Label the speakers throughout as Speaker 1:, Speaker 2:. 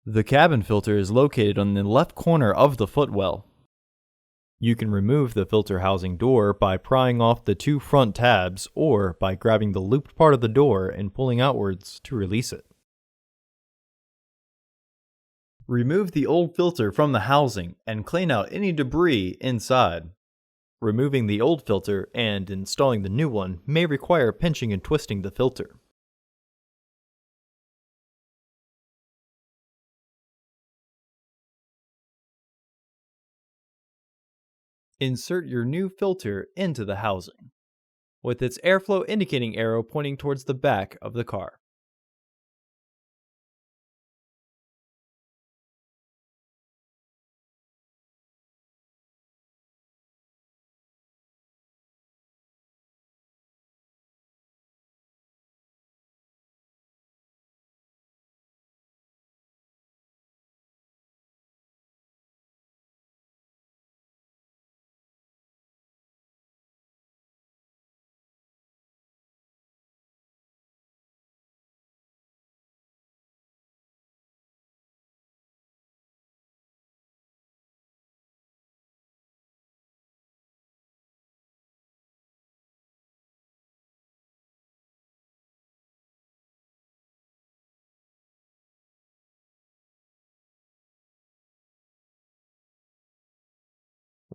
Speaker 1: The cabin filter is located on the left corner of the footwell. You can remove the filter housing door by prying off the two front tabs or by grabbing the looped part of the door and pulling outwards to release it. Remove the old filter from the housing and clean out any debris inside. Removing the old filter and installing the new one may require pinching and twisting the filter. Insert your new filter into the housing, with its airflow indicating arrow pointing towards the back of the car.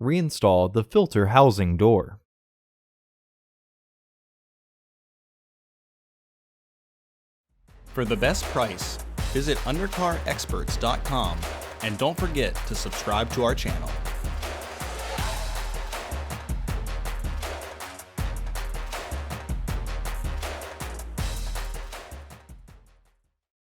Speaker 1: Reinstall the filter housing door.
Speaker 2: For the best price, visit undercarexperts.com and don't forget to subscribe to our channel.